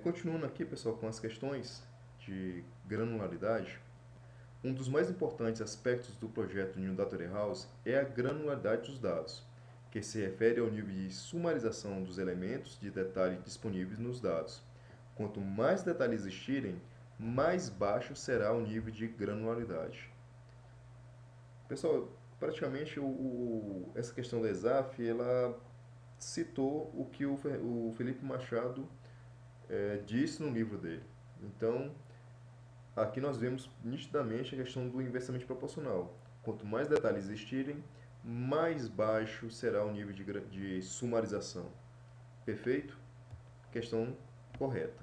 Continuando aqui, pessoal, com as questões de granularidade, um dos mais importantes aspectos do projeto New Data Warehouse é a granularidade dos dados, que se refere ao nível de sumarização dos elementos de detalhe disponíveis nos dados. Quanto mais detalhes existirem, mais baixo será o nível de granularidade. Pessoal, praticamente essa questão da ESAF, ela citou o que o Felipe Machado disse no livro dele. Então, aqui nós vemos nitidamente a questão do inversamente proporcional. Quanto mais detalhes existirem, mais baixo será o nível de sumarização. Perfeito? Questão correta.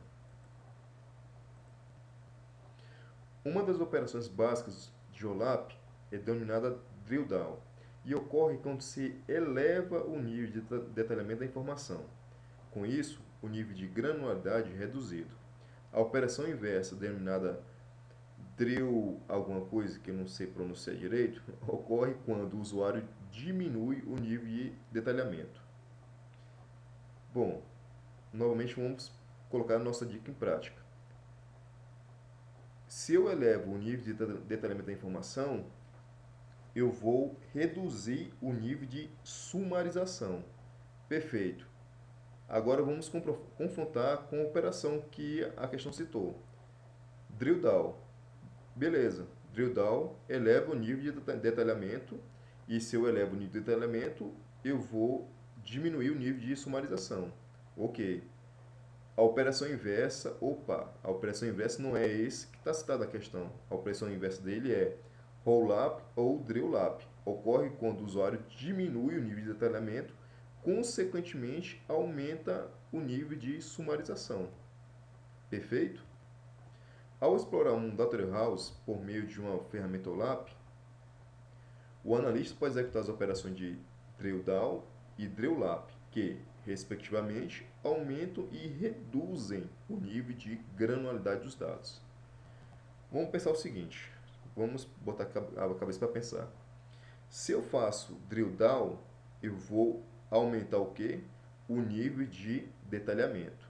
Uma das operações básicas de OLAP é denominada drill down e ocorre quando se eleva o nível de detalhamento da informação. Com isso, o nível de granularidade é reduzido. A operação inversa, denominada drill alguma coisa que eu não sei pronunciar direito, ocorre quando o usuário diminui o nível de detalhamento. Bom, novamente vamos colocar a nossa dica em prática. Se eu elevo o nível de detalhamento da informação, eu vou reduzir o nível de sumarização. Perfeito. Agora vamos confrontar com a operação que a questão citou. Drill down. Beleza. Drill down eleva o nível de detalhamento e se eu elevo o nível de detalhamento, eu vou diminuir o nível de sumarização. Ok. A operação inversa, a operação inversa não é esse que está citado na questão. A operação inversa dele é roll-up ou drill-up. Ocorre quando o usuário diminui o nível de detalhamento, consequentemente aumenta o nível de sumarização. Perfeito? Ao explorar um data warehouse por meio de uma ferramenta OLAP, o analista pode executar as operações de drill down e drill up, que, respectivamente, aumentam e reduzem o nível de granularidade dos dados. Vamos pensar o seguinte, vamos botar a cabeça para pensar. Se eu faço drill down, eu vou aumentar o que? O nível de detalhamento.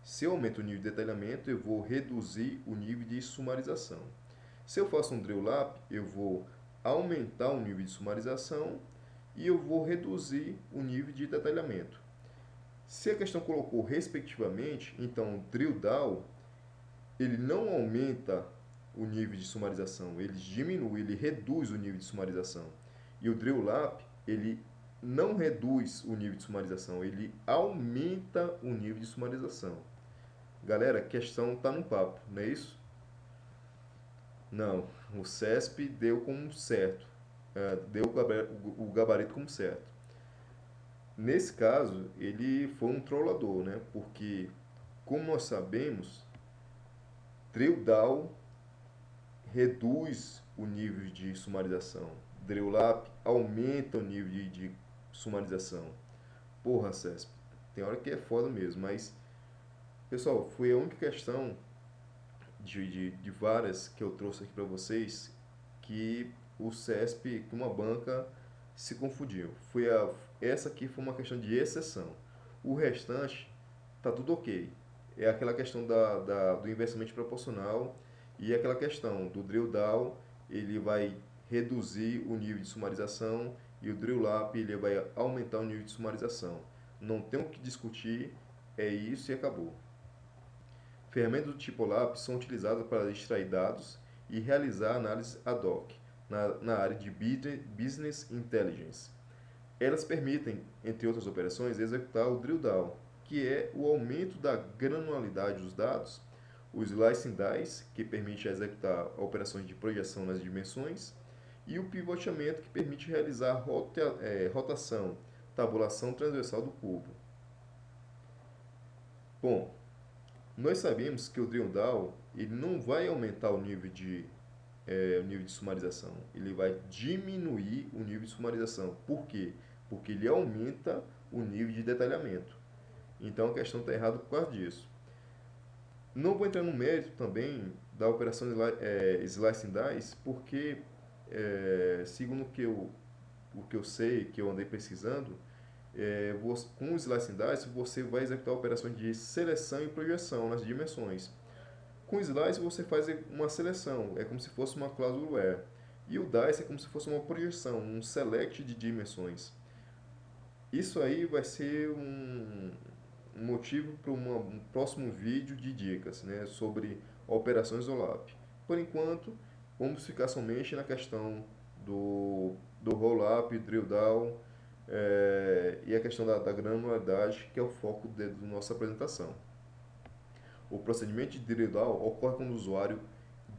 Se eu aumento o nível de detalhamento, eu vou reduzir o nível de sumarização. Se eu faço um drill up, eu vou aumentar o nível de sumarização e eu vou reduzir o nível de detalhamento. Se a questão colocou respectivamente, então o drill down ele não aumenta o nível de sumarização, ele diminui, ele reduz o nível de sumarização. E o drill up, ele não reduz o nível de sumarização, ele aumenta o nível de sumarização. Galera, a questão está no papo, não é isso? Não, o CESP deu como certo, deu o gabarito como certo. Nesse caso, ele foi um trollador, né? Porque, como nós sabemos, drill down reduz o nível de sumarização. Drill up aumenta o nível de sumarização. Porra, CESP, tem hora que é foda mesmo, mas, pessoal, foi a única questão de várias que eu trouxe aqui para vocês que o CESP, uma banca, se confundiu. Essa aqui foi uma questão de exceção. O restante tá tudo ok. É aquela questão do inversamente proporcional e aquela questão do drill down, ele vai reduzir o nível de sumarização e o drill up ele vai aumentar o nível de sumarização. Não tem o que discutir, é isso e acabou. Ferramentas do tipo OLAP são utilizadas para extrair dados e realizar análise ad hoc na área de Business Intelligence. Elas permitem, entre outras operações, executar o drill down, que é o aumento da granularidade dos dados, o slice and dice, que permite executar operações de projeção nas dimensões, e o pivoteamento, que permite realizar rotação, tabulação transversal do cubo. Bom, nós sabemos que o drill down ele não vai aumentar o nível de sumarização, ele vai diminuir o nível de sumarização. Por quê? Porque ele aumenta o nível de detalhamento. Então a questão está errada por causa disso. Não vou entrar no mérito também da operação Slice and Dice, porque, segundo o que eu sei, que eu andei pesquisando, Com o Slice and Dice, você vai executar operações de seleção e projeção nas dimensões. Com o Slice, você faz uma seleção, é como se fosse uma cláusula where. E o Dice é como se fosse uma projeção, um select de dimensões. Isso aí vai ser um motivo para um próximo vídeo de dicas, né, sobre operações OLAP. Por enquanto, vamos ficar somente na questão do roll-up, drill down, e a questão da granularidade, que é o foco da nossa apresentação. O procedimento de drill down ocorre quando o usuário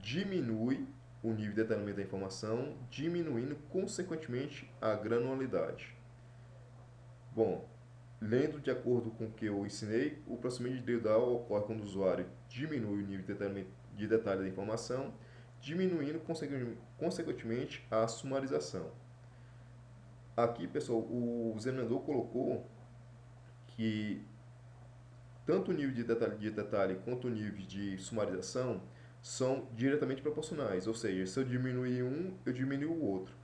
diminui o nível de detalhamento da informação, diminuindo consequentemente a granularidade. Bom, lendo de acordo com o que eu ensinei, o procedimento de drill down ocorre quando o usuário diminui o nível de detalhe da informação, diminuindo consequentemente a sumarização. Aqui, pessoal, o examinador colocou que tanto o nível de detalhe quanto o nível de sumarização são diretamente proporcionais, ou seja, se eu diminuir um, eu diminuo o outro.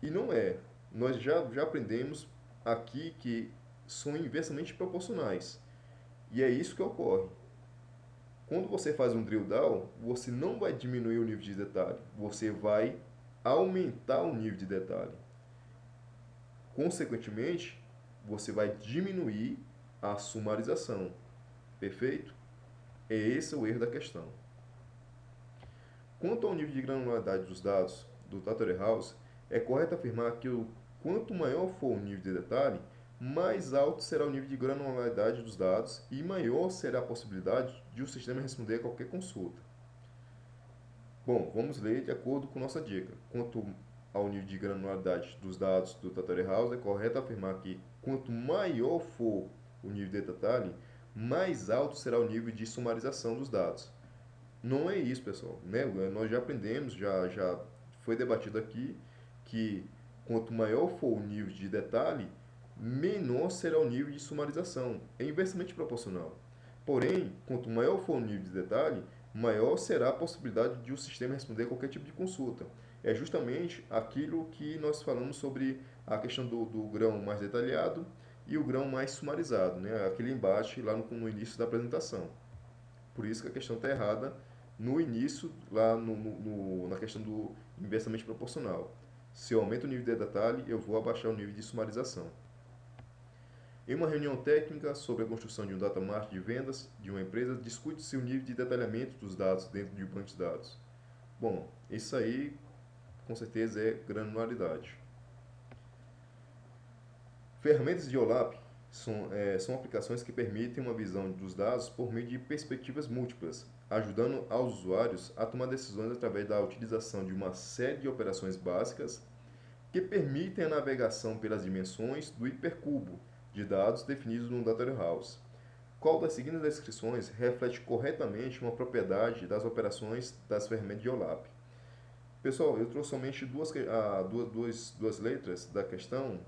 E não é. Nós já aprendemos aqui que são inversamente proporcionais. E é isso que ocorre. Quando você faz um drill down, você não vai diminuir o nível de detalhe, você vai aumentar o nível de detalhe. Consequentemente, você vai diminuir a sumarização. Perfeito? Esse é o erro da questão. Quanto ao nível de granularidade dos dados do Data House, é correto afirmar que quanto maior for o nível de detalhe, mais alto será o nível de granularidade dos dados e maior será a possibilidade de o sistema responder a qualquer consulta. Bom, vamos ler de acordo com nossa dica. Quanto ao nível de granularidade dos dados do Data House, é correto afirmar que quanto maior for o nível de detalhe, mais alto será o nível de sumarização dos dados. Não é isso, pessoal, né? Nós já aprendemos, já foi debatido aqui, que quanto maior for o nível de detalhe, menor será o nível de sumarização. É inversamente proporcional. Porém, quanto maior for o nível de detalhe, maior será a possibilidade de o sistema responder a qualquer tipo de consulta. É justamente aquilo que nós falamos sobre a questão do grão mais detalhado e o grão mais sumarizado, né? Aquele embate lá no início da apresentação. Por isso que a questão está errada no início, lá na questão do inversamente proporcional. Se eu aumento o nível de detalhe, eu vou abaixar o nível de sumarização. Em uma reunião técnica sobre a construção de um data mart de vendas de uma empresa, discute-se o nível de detalhamento dos dados dentro de um banco de dados. Bom, isso aí com certeza é granularidade. Ferramentas de OLAP são aplicações que permitem uma visão dos dados por meio de perspectivas múltiplas, ajudando aos usuários a tomar decisões através da utilização de uma série de operações básicas que permitem a navegação pelas dimensões do hipercubo de dados definidos no Data Warehouse. Qual das seguintes descrições reflete corretamente uma propriedade das operações das ferramentas de OLAP? Pessoal, eu trouxe somente duas letras da questão,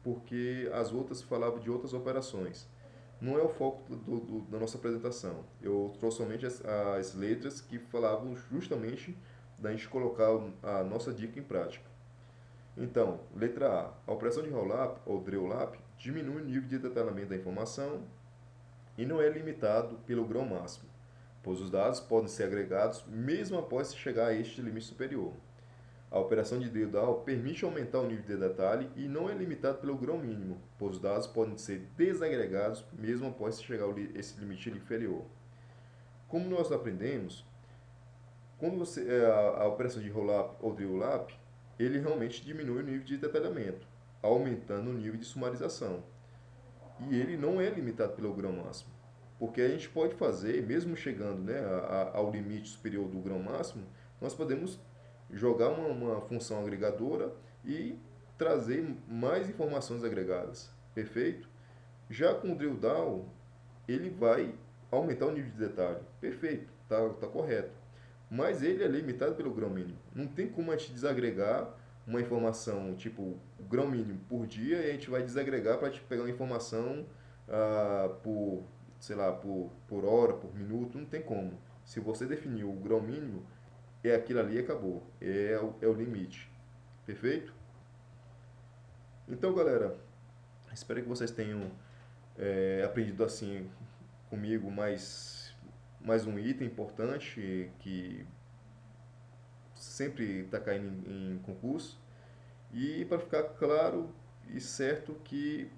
porque as outras falavam de outras operações. Não é o foco da nossa apresentação. Eu trouxe somente as letras que falavam justamente da gente colocar a nossa dica em prática. Então, letra A. A operação de roll-up ou drill-up diminui o nível de detalhamento da informação e não é limitado pelo grão máximo, pois os dados podem ser agregados mesmo após se chegar a este limite superior. A operação de drill down permite aumentar o nível de detalhe e não é limitado pelo grão mínimo, pois os dados podem ser desagregados mesmo após se chegar a esse limite inferior. Como nós aprendemos, quando a operação de roll-up ou drill-up, ele realmente diminui o nível de detalhamento, aumentando o nível de sumarização. E ele não é limitado pelo grão máximo, porque a gente pode fazer, mesmo chegando, né, ao limite superior do grão máximo, nós podemos jogar uma função agregadora e trazer mais informações agregadas. Perfeito? Já com o drill down, ele vai aumentar o nível de detalhe. Perfeito, tá correto. Mas ele é limitado pelo grão mínimo. Não tem como a gente desagregar uma informação tipo o grão mínimo por dia e a gente vai desagregar para a gente pegar uma informação por, sei lá, por hora, por minuto. Não tem como. Se você definiu o grão mínimo, é aquilo ali e acabou. É o limite. Perfeito? Então, galera, Espero que vocês tenham aprendido assim comigo mais um item importante que sempre está caindo em concurso. E para ficar claro e certo que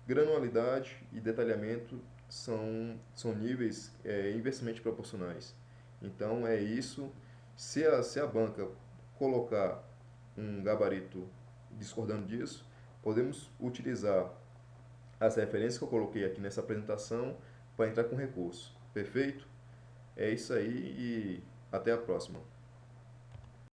granularidade e detalhamento são níveis inversamente proporcionais. Então é isso. Se a banca colocar um gabarito discordando disso, podemos utilizar as referências que eu coloquei aqui nessa apresentação para entrar com recurso. Perfeito? É isso aí e até a próxima.